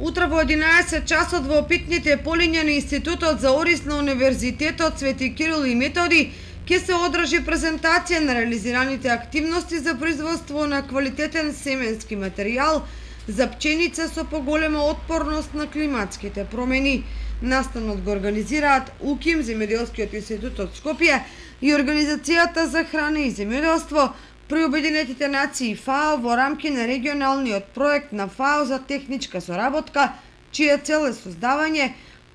Утре во 11 часот во опитните полиња на Институтот за Орис на Универзитетот Свети Кирил и Методи ќе се одржи презентација на реализираните активности за производство на квалитетен семенски материјал за пченица со поголема отпорност на климатските промени. Настанот го организираат УКИМ, Земјоделскиот институт од Скопје и Организацијата за храна и земјоделство при Обединетите нации ФАО во рамки на регионалниот проект на ФАО за техничка соработка, чија цел е создавање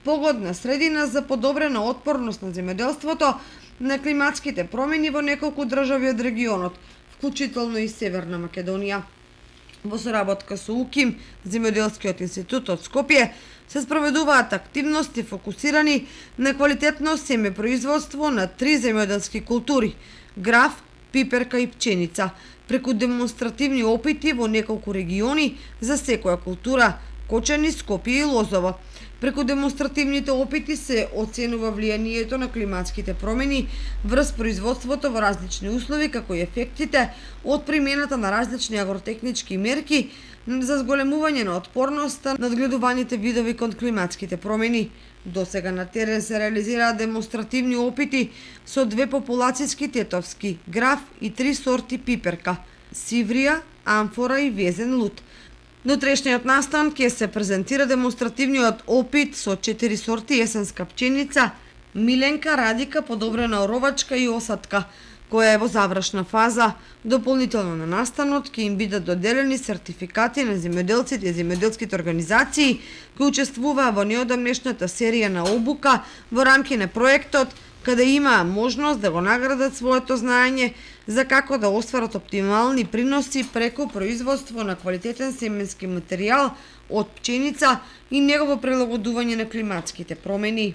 погодна средина за подобрена отпорност на земјоделството на климатските промени во неколку држави од регионот, вклучително и Северна Македонија. Во соработка со УКИМ, Земјоделскиот институт од Скопје, се спроведуваат активности фокусирани на квалитетно семепроизводство на 3 земјоделски култури – граф, пиперка и пченица, преку демонстративни опити во неколку региони за секоја култура – Кочани, Скопје и Лозово. Преку демонстративните опити се оценува влијанието на климатските промени врз производството во различни услови, како и ефектите од примената на различни агротехнички мерки за зголемување на отпорноста на одгледуваните видови кон климатските промени. Досега на терен се реализираат демонстративни опити со 2 популацијски тетовски граф и 3 сорти пиперка – сиврија, амфора и везен лут. На утрешниот настан ќе се презентира демонстративниот опит со 4 сорти есенска пченица Миленка, Радика, подобрена оровачка и осадка, која е во завршна фаза. Дополнително на настанот ќе им бидат доделени сертификати на земјоделците и земјоделските организации кои учествуваа во неодамнешната серија на обука во рамки на проектот, каде имаа можност да го наградат своето знаење за како да остварат оптимални приноси преку производство на квалитетен семенски материјал од пченица и негово прилагодување на климатските промени.